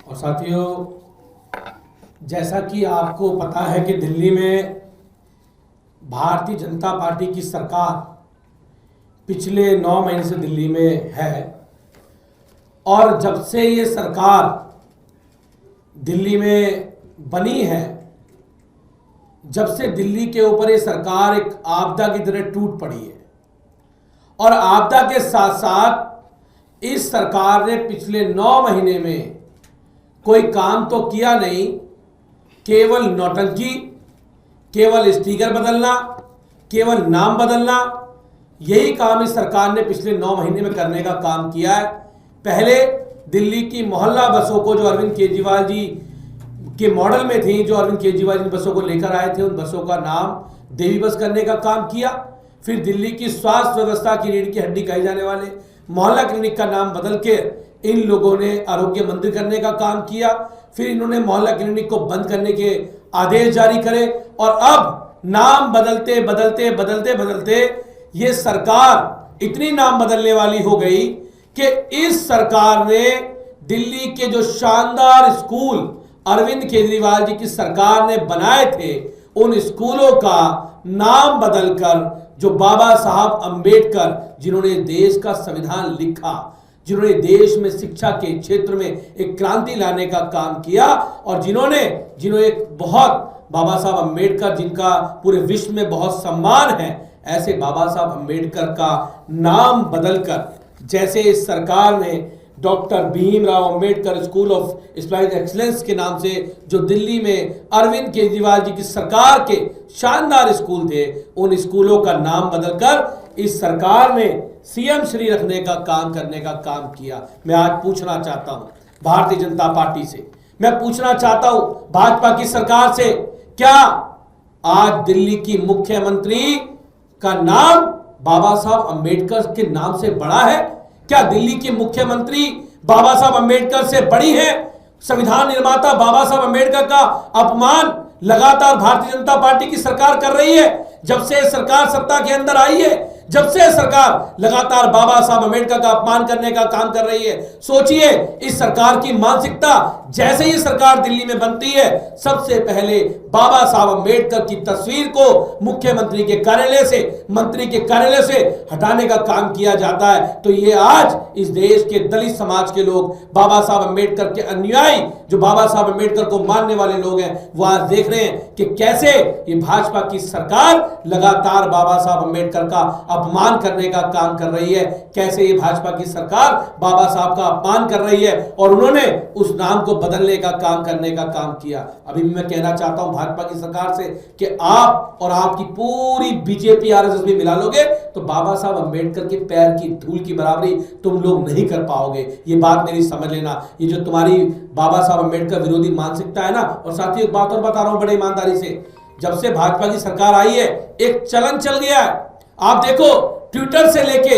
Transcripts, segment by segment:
और साथियों, जैसा कि आपको पता है कि दिल्ली में भारतीय जनता पार्टी की सरकार पिछले 9 महीने से दिल्ली में है और जब से ये सरकार दिल्ली में बनी है, जब से दिल्ली के ऊपर ये सरकार एक आपदा की तरह टूट पड़ी है और आपदा के साथ साथ इस सरकार ने पिछले 9 महीने में कोई काम तो किया नहीं, केवल नौटंकी, केवल स्टिकर बदलना, केवल नाम बदलना, यही काम इस सरकार ने पिछले 9 महीने में करने का काम किया है। पहले दिल्ली की मोहल्ला बसों को, जो अरविंद केजरीवाल जी के मॉडल में थी, जो अरविंद केजरीवाल जी बसों को लेकर आए थे, उन बसों का नाम देवी बस करने का काम किया। फिर दिल्ली की स्वास्थ्य व्यवस्था की रीढ़ की हड्डी कहे जाने वाले मोहल्ला क्लिनिक का नाम बदल के इन लोगों ने आरोग्य मंदिर करने का काम किया। फिर इन्होंने मोहल्ला क्लिनिक को बंद करने के आदेश जारी करे और अब नाम बदलते बदलते बदलते बदलते ये सरकार इतनी नाम बदलने वाली हो गई कि इस सरकार ने दिल्ली के जो शानदार स्कूल अरविंद केजरीवाल जी की सरकार ने बनाए थे, उन स्कूलों का नाम बदलकर, जो बाबा साहब अंबेडकर जिन्होंने देश का संविधान लिखा, जिन्होंने देश में शिक्षा के क्षेत्र में एक क्रांति लाने का काम किया और जिन्होंने एक बहुत बाबा साहब अंबेडकर जिनका पूरे विश्व में बहुत सम्मान है, ऐसे बाबा साहब अंबेडकर का नाम बदलकर, जैसे इस सरकार ने doctor Bhimrao Ambedkar school of sports excellence के नाम से जो दिल्ली में अरविंद केजरीवाल जी की सरकार के शानदार स्कूल थे, उन स्कूलों का नाम बदलकर इस सरकार ने सीएम श्री रखने का काम करने का काम किया। मैं आज पूछना चाहता हूं भारतीय जनता पार्टी से, मैं पूछना चाहता हूं भाजपा की सरकार से, क्या आज दिल्ली की मुख्यमंत्री का नाम बाबा साहब अंबेडकर के नाम से बड़ा है? क्या दिल्ली की मुख्यमंत्री बाबा साहब अंबेडकर से बड़ी है? संविधान निर्माता बाबा साहब अंबेडकर का अपमान लगातार भारतीय जनता पार्टी की सरकार कर रही है। जब से सरकार सत्ता के अंदर आई है, जब से सरकार लगातार बाबा साहब अंबेडकर का अपमान करने का काम कर रही है। सोचिए, इस सरकार की मानसिकता, जैसे ही सरकार दिल्ली में बनती है, सबसे पहले बाबा साहब अंबेडकर की तस्वीर को मुख्यमंत्री के कार्यालय से, मंत्री के कार्यालय से हटाने का काम किया जाता है। तो ये आज इस देश के दलित समाज के लोग, बाबा साहब अंबेडकर के अनुयायी, जो बाबा साहब अंबेडकर को मानने वाले लोग हैं, वो आज देख रहे हैं कि कैसे ये भाजपा की सरकार लगातार बाबा साहब अंबेडकर का अपमान करने का काम कर रही है, कैसे ये भाजपा की सरकार बाबा साहब का अपमान कर रही है और उन्होंने उस नाम को बदलने का काम करने का काम किया। अभी मैं कहना चाहता हूं भाजपा की सरकार से कि आप और आपकी पूरी बीजेपी आरएसएस भी मिला लोगे तो बाबा साहब अंबेडकर के पैर की धूल की बराबरी तुम लोग नहीं कर पाओगे। ये बात मेरी समझ लेना। ये जो तुम्हारी बाबा साहब अंबेडकर विरोधी मानसिकता है ना, और साथ ही एक बात और बता रहा हूं बड़े ईमानदारी से, जब से भाजपा की सरकार आई है एक चलन चल गया है। आप देखो, ट्विटर से लेके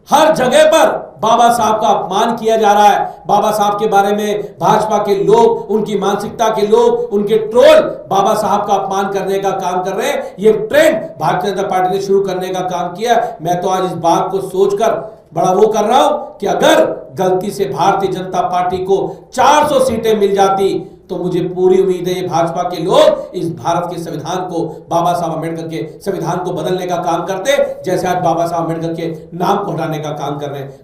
हर जगह पर बाबा साहब का अपमान किया जा रहा है। बाबा साहब के बारे में भाजपा के लोग, उनकी मानसिकता के लोग, उनके ट्रोल बाबा साहब का अपमान करने का काम कर रहे हैं। ये ट्रेंड भारतीय जनता पार्टी ने शुरू करने का काम किया। मैं तो आज इस बात को सोचकर बड़ा वो कर रहा हूं कि अगर गलती से भारतीय जनता पार्टी को 400 सीटें मिल जाती तो मुझे पूरी उम्मीद है ये भाजपा के लोग इस भारत के संविधान को, बाबा साहब अंबेडकर के संविधान को बदलने का काम करते, जैसे आज बाबा साहब अंबेडकर के नाम को हटाने का काम कर रहे हैं।